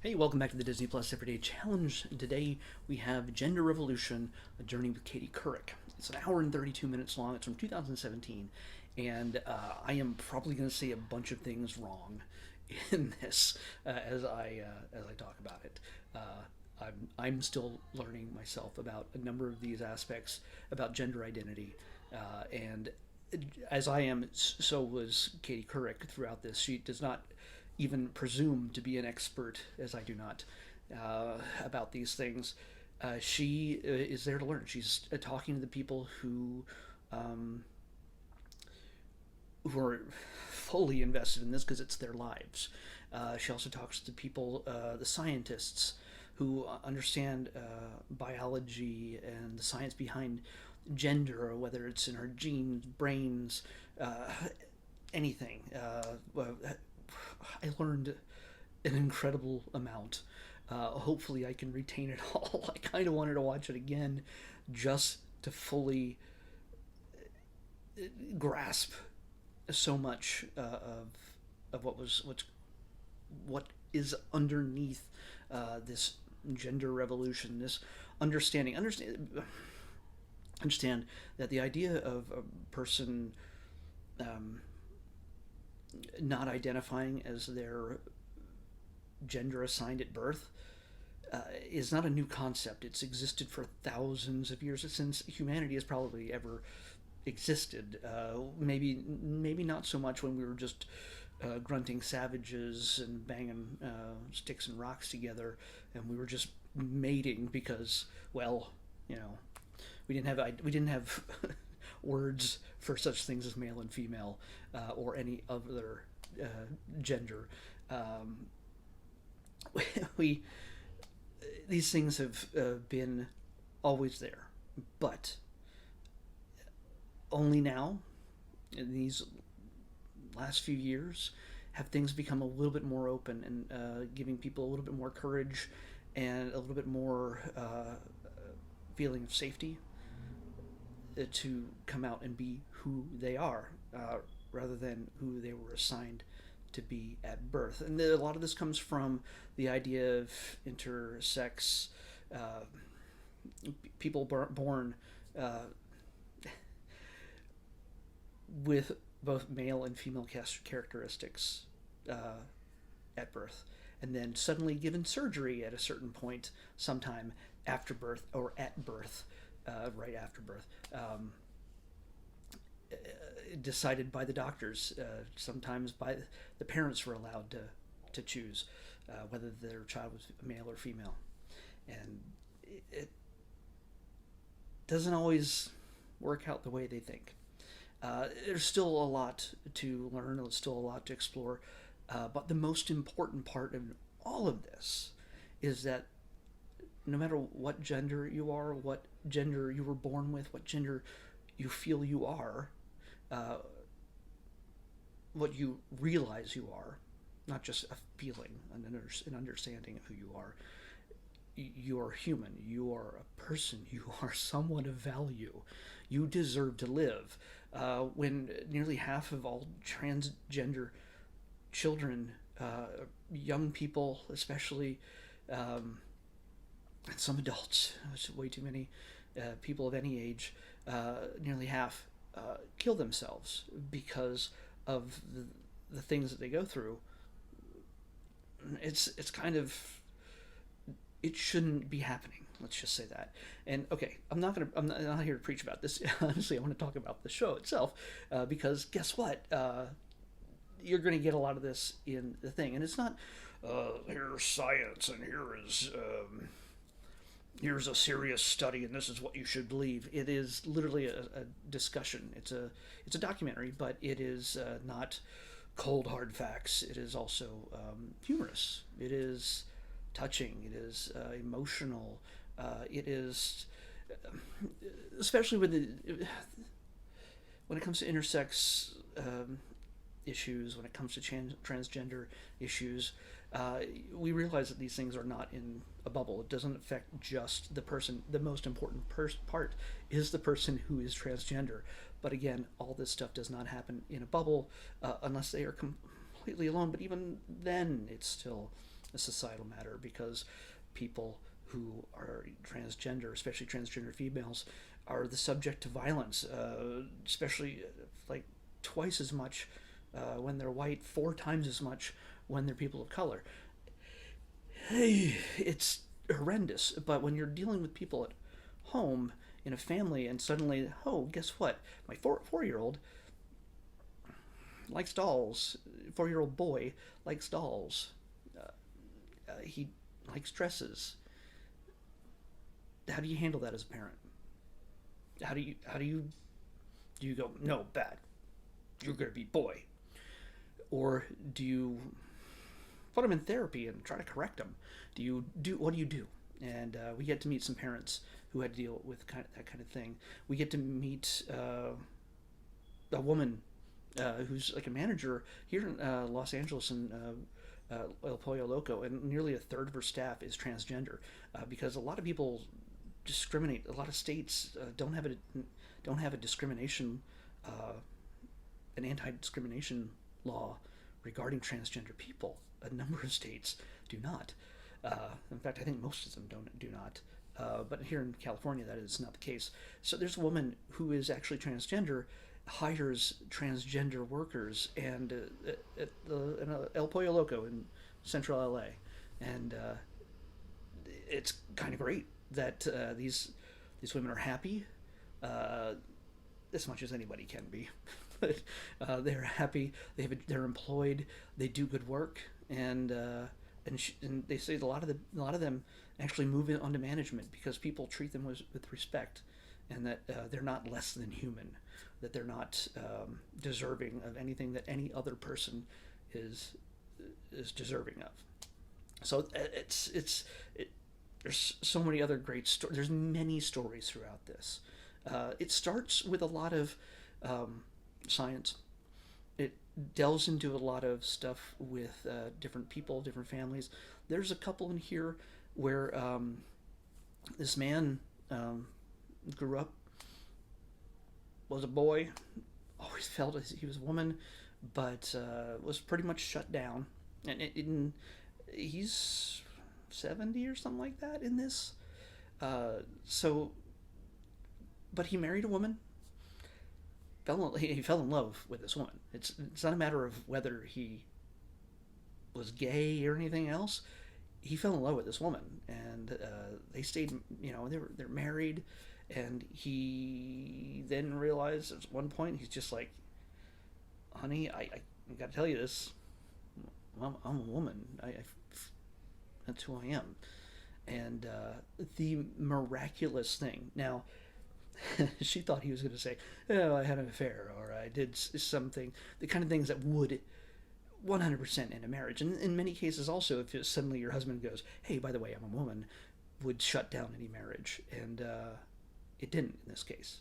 Hey, welcome back to the Disney Plus Everyday Challenge. Today we have Gender Revolution, A Journey with Katie Couric. It's an hour and 32 minutes long. It's from 2017, and I am probably going to say a bunch of things wrong in this as I talk about it. I'm still learning myself about a number of these aspects about gender identity, and as I am, so was Katie Couric throughout this. She does not even presume to be an expert, as I do not, about these things. She is there to learn. She's talking to the people who are fully invested in this because it's their lives. She also talks to people, the scientists, who understand biology and the science behind gender, or whether it's in our genes, brains, anything. I learned an incredible amount. Hopefully, I can retain it all. I kind of wanted to watch it again just to fully grasp so much of what is underneath this gender revolution. This understand that the idea of a person um, not identifying as their gender assigned at birth is not a new concept. It's existed for thousands of years since humanity has probably ever existed. Maybe not so much when we were just grunting savages and banging sticks and rocks together, and we were just mating because, well, you know, we didn't have words for such things as male and female or any other gender. Um, we these things have been always there, but only now, in these last few years, have things become a little bit more open and giving people a little bit more courage and a little bit more feeling of safety to come out and be who they are, rather than who they were assigned to be at birth. And a lot of this comes from the idea of intersex uh, people born uh, with both male and female characteristics uh, at birth, and then suddenly given surgery at a certain point, sometime after birth or at birth, right after birth, decided by the doctors. Sometimes by the parents were allowed to choose whether their child was male or female, and it doesn't always work out the way they think. There's still a lot to learn. There's still a lot to explore, but the most important part of all of this is that no matter what gender you are, what gender you were born with, what gender you feel you are, uh, what you realize you are, not just a feeling, an understanding of who you are. You are human. You are a person. You are someone of value. You deserve to live. When nearly half of all transgender children, young people especially, um, and some adults, it's way too many people of any age, nearly half kill themselves because of the things that they go through. It's kind of, it shouldn't be happening. Let's just say that. And okay, I'm not here to preach about this. Honestly, I want to talk about the show itself, because guess what? You're going to get a lot of this in the thing, and it's not here's science and here's a serious study and this is what you should believe. It is literally a discussion. It's a documentary, but it is not cold hard facts. It is also humorous. It is touching. It is emotional. It is, especially when it comes to intersex issues, when it comes to transgender issues, we realize that these things are not in a bubble. It doesn't affect just the person. The most important part is the person who is transgender. But again, all this stuff does not happen in a bubble unless they are completely alone. But even then, it's still a societal matter, because people who are transgender, especially transgender females, are the subject to violence, especially like twice as much when they're white, four times as much when they're people of color. Hey, it's horrendous. But when you're dealing with people at home in a family, and suddenly, oh, guess what? My four-year old likes dolls. 4-year old boy likes dolls. He likes dresses. How do you handle that as a parent? How do you do you go, no, bad, you're gonna be boy, or do you put them in therapy and try to correct them? What do you do? And we get to meet some parents who had to deal with that kind of thing. We get to meet a woman who's like a manager here in Los Angeles and El Pollo Loco, and nearly a third of her staff is transgender, because a lot of people discriminate. A lot of states don't have a discrimination, an anti-discrimination law regarding transgender people. A number of states do not. In fact, I think most of them do not. But here in California, that is not the case. So there's a woman who is actually transgender, hires transgender workers, and at El Pollo Loco in Central LA, and it's kind of great that these women are happy, as much as anybody can be. But they're happy. They're employed. They do good work, and they say a lot of them actually move onto management because people treat them with respect, and that they're not less than human, that they're not deserving of anything that any other person is deserving of. So there's so many other great stories. There's many stories throughout this. It starts with a lot of science. It delves into a lot of stuff with different people, different families. There's a couple in here where this man grew up, was a boy, always felt as he was a woman, but was pretty much shut down. And he's 70 or something like that in this. But he married a woman. He fell in love with this woman. It's not a matter of whether he was gay or anything else. He fell in love with this woman, and they stayed. They're married, and he then realized at one point he's just like, "Honey, I got to tell you this. I'm a woman. That's who I am." And the miraculous thing now. She thought he was going to say, "Oh, I had an affair," or "I did something," the kind of things that would 100% end a marriage. And in many cases also, if suddenly your husband goes, "Hey, by the way, I'm a woman," would shut down any marriage. And it didn't in this case.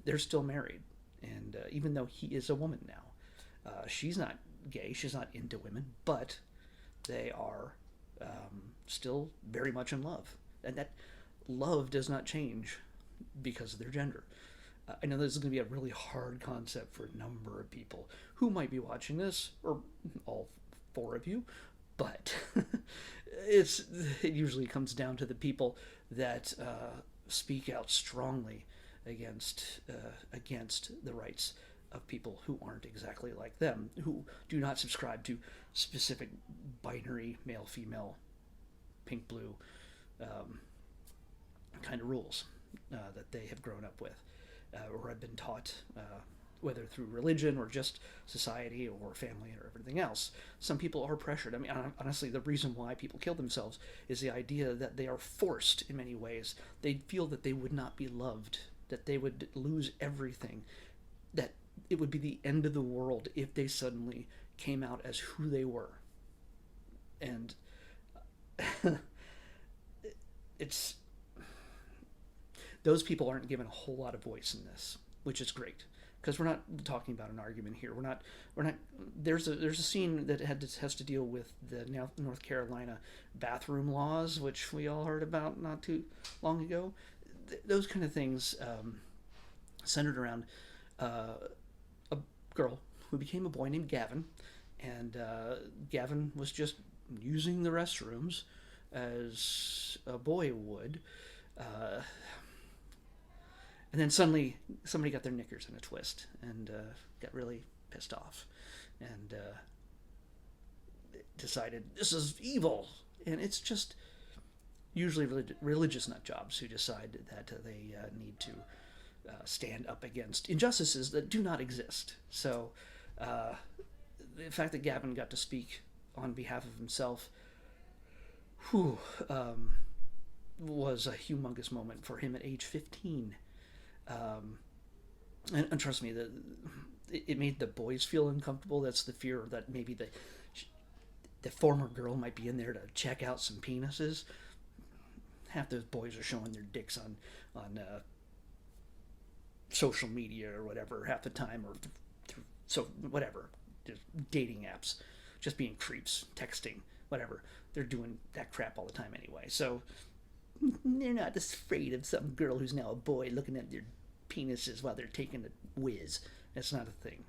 They're still married. And even though he is a woman now, she's not gay, she's not into women, but they are still very much in love. And that love does not change because of their gender. I know this is going to be a really hard concept for a number of people who might be watching this, or all four of you, but it usually comes down to the people that speak out strongly against the rights of people who aren't exactly like them, who do not subscribe to specific binary male, female, pink, blue kind of rules that they have grown up with or have been taught, whether through religion or just society or family or everything else. Some people are pressured. I mean, honestly, the reason why people kill themselves is the idea that they are forced in many ways. They feel that they would not be loved, that they would lose everything, that it would be the end of the world if they suddenly came out as who they were. And it's... those people aren't given a whole lot of voice in this, which is great, because we're not talking about an argument here. We're not. There's a scene that has to deal with the North Carolina bathroom laws, which we all heard about not too long ago. Those kind of things centered around a girl who became a boy named Gavin, and Gavin was just using the restrooms as a boy would. Uh, and then suddenly somebody got their knickers in a twist and got really pissed off and decided this is evil. And it's just usually religious nut jobs who decide that they need to stand up against injustices that do not exist. So the fact that Gavin got to speak on behalf of himself, whew, was a humongous moment for him at age 15. And trust me, it made the boys feel uncomfortable. That's the fear that maybe the former girl might be in there to check out some penises. Half those boys are showing their dicks on social media or whatever half the time, or so whatever, just dating apps, just being creeps, texting, whatever. They're doing that crap all the time anyway. So they're not afraid of some girl who's now a boy looking at their penises while they're taking a whiz. That's not a thing.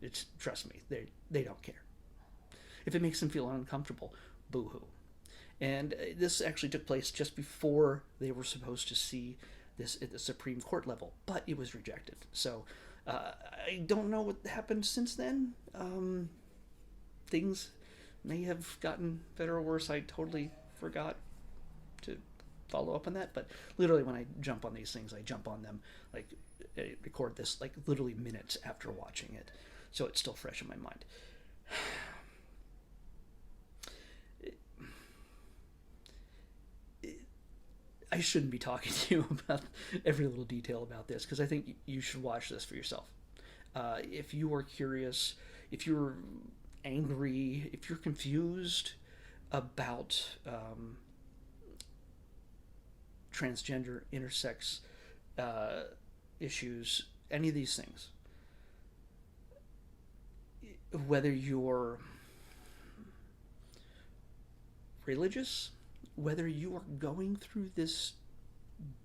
It's, trust me, they don't care. If it makes them feel uncomfortable, boo-hoo. And this actually took place just before they were supposed to see this at the Supreme Court level, but it was rejected. So I don't know what happened since then. Things may have gotten better or worse. I totally forgot to follow up on that, but literally when I jump on these things, I jump on them, like I record this like literally minutes after watching it, so it's still fresh in my mind. I shouldn't be talking to you about every little detail about this, because I think you should watch this for yourself. If you are curious, if you're angry, if you're confused about transgender, intersex issues, any of these things, whether you're religious, whether you are going through this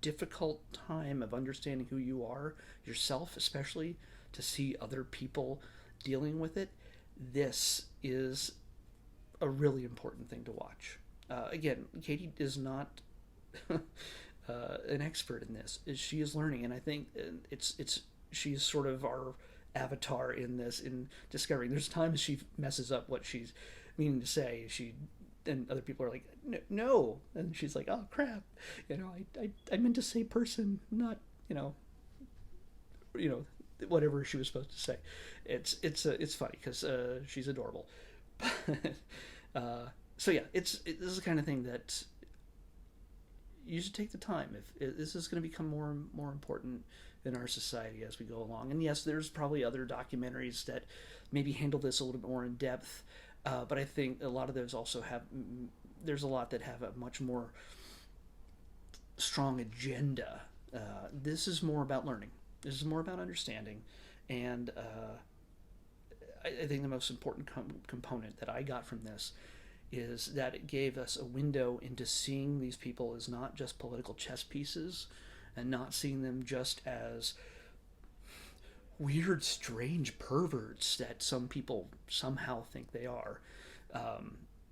difficult time of understanding who you are, yourself especially, to see other people dealing with it, this is a really important thing to watch. Again, Katie is not an expert in this. She is learning, and I think she's sort of our avatar in this, in discovering. There's times she messes up what she's meaning to say. And other people are like, no, and she's like, oh crap, I meant to say person, not whatever she was supposed to say. It's funny because she's adorable. So yeah, this is the kind of thing that you should take the time. If this is going to become more and more important in our society as we go along. And yes, there's probably other documentaries that maybe handle this a little bit more in depth. But I think a lot of those also there's a lot that have a much more strong agenda. This is more about learning. This is more about understanding. And I think the most important component that I got from this is that it gave us a window into seeing these people as not just political chess pieces, and not seeing them just as weird, strange perverts that some people somehow think they are.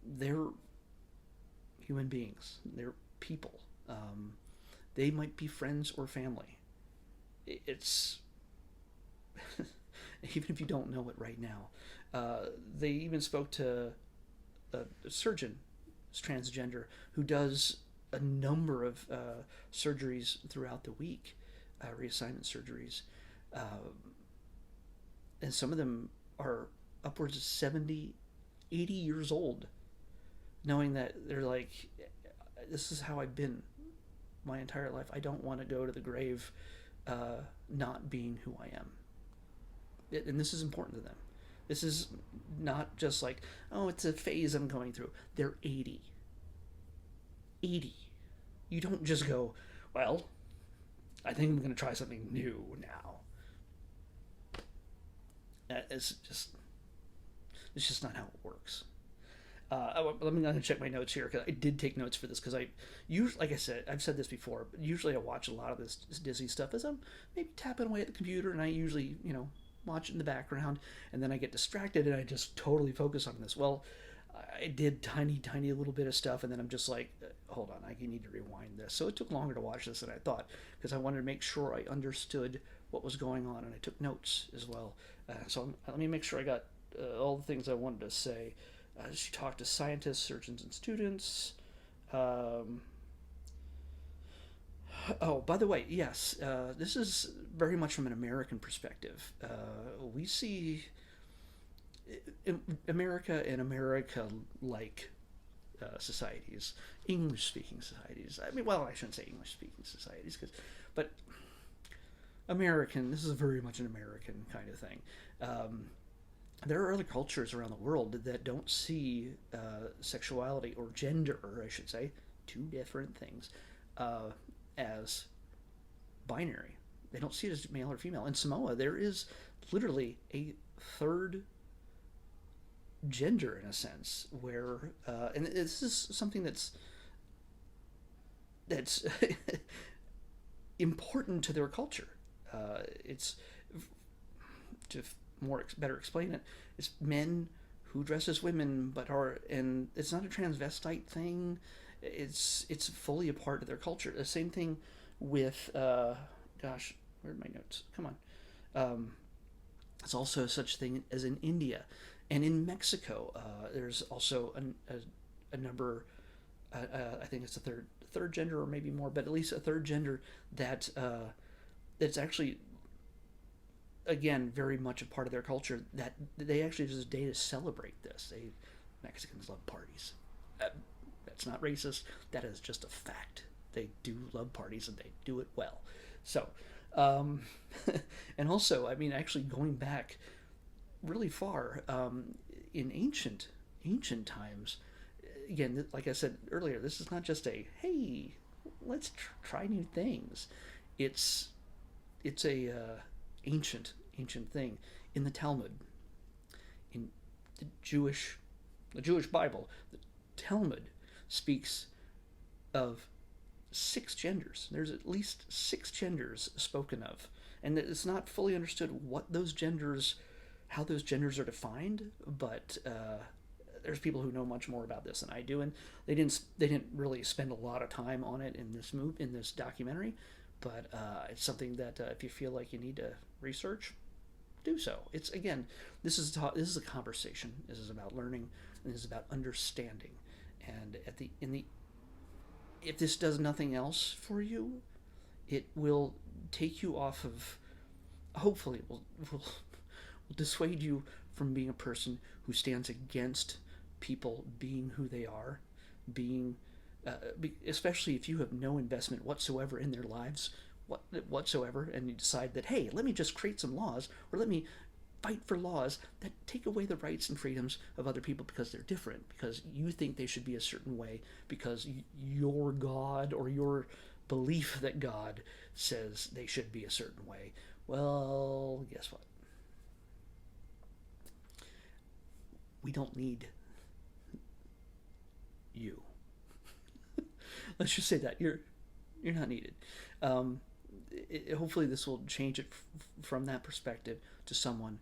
They're human beings. They're people. They might be friends or family. It's even if you don't know it right now. They even spoke to a surgeon, transgender, who does a number of surgeries throughout the week, reassignment surgeries. And some of them are upwards of 70, 80 years old, knowing that they're like, this is how I've been my entire life. I don't want to go to the grave not being who I am. And this is important to them. This is not just like, oh, it's a phase I'm going through. They're 80. 80. You don't just go, well, I think I'm going to try something new now. It's just not how it works. Let me check my notes here, because I did take notes for this, because I usually, like I said, I've said this before, but usually I watch a lot of this Disney stuff as I'm maybe tapping away at the computer, and I usually, watch it in the background, and then I get distracted and I just totally focus on this. Well, I did tiny little bit of stuff, and then I'm just like, hold on, I need to rewind this. So it took longer to watch this than I thought because I wanted to make sure I understood what was going on, and I took notes as well. Let me make sure I got all the things I wanted to say. She talked to scientists, surgeons, and students. Um, oh, by the way, yes, this is very much from an American perspective. We see America and America-like societies, English-speaking societies. I mean, well, I shouldn't say English-speaking societies, but American. This is very much an American kind of thing. There are other cultures around the world that don't see sexuality or gender, I should say, two different things, as binary. They don't see it as male or female. In Samoa, there is literally a third gender in a sense, where and this is something that's important to their culture. It's to better explain it. It's men who dress as women, but are, and it's not a transvestite thing. It's fully a part of their culture. The same thing with gosh, where are my notes? Come on. It's also such thing as in India and in Mexico. There's also a number. I think it's a third gender or maybe more, but at least a third gender that that's actually, again, very much a part of their culture. That they actually there's a day to celebrate this. Mexicans love parties. That's not racist. That is just a fact. They do love parties and they do it well. So, and also, I mean, actually going back really far, in ancient times, again, like I said earlier, this is not just a hey, let's try new things. It's a ancient thing. In the Talmud, in the Jewish Bible, the Talmud speaks of 6 genders. There's at least 6 genders spoken of, and it's not fully understood how those genders are defined. But there's people who know much more about this than I do, and they didn't really spend a lot of time on it in this documentary. But it's something that if you feel like you need to research, do so. It's, again, this is a conversation. This is about learning, and this is about understanding. And if this does nothing else for you, it will take you off of. Hopefully, will dissuade you from being a person who stands against people being who they are, especially if you have no investment whatsoever in their lives, whatsoever, and you decide that, hey, let me just create some laws, or let me fight for laws that take away the rights and freedoms of other people because they're different, because you think they should be a certain way, because your God or your belief that God says they should be a certain way. Well, guess what? We don't need you. Let's just say that you're not needed. Hopefully this will change it from that perspective to someone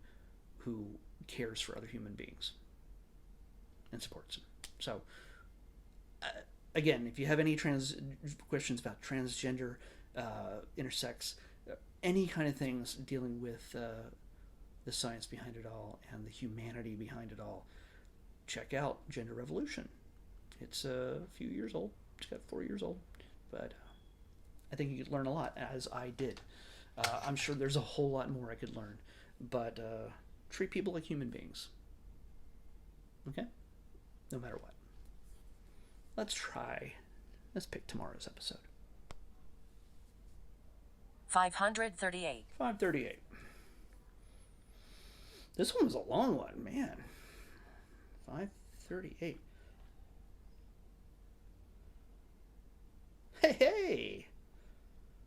who cares for other human beings and supports them. So again, if you have any questions about transgender, intersex, any kind of things dealing with the science behind it all and the humanity behind it all, check out Gender Revolution. It's a few years old. It's got 4 years old, but I think you could learn a lot, as I did. I'm sure there's a whole lot more I could learn, but treat people like human beings. Okay? No matter what. Let's pick tomorrow's episode. 538. 538. This one was a long one, man. 538. Hey!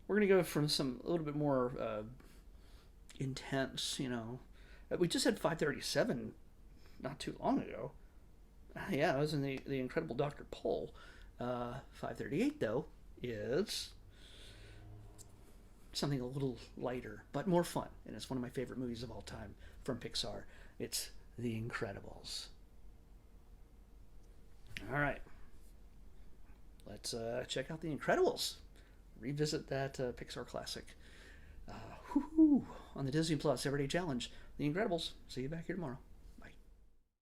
We're going to go from a little bit more intense, We just had 537 not too long ago. Yeah, I was in the Incredible Dr. Pol. 538, though, is something a little lighter, but more fun. And it's one of my favorite movies of all time from Pixar. It's The Incredibles. All right. Let's check out The Incredibles. Revisit that Pixar classic. On the Disney Plus Everyday Challenge. The Incredibles. See you back here tomorrow.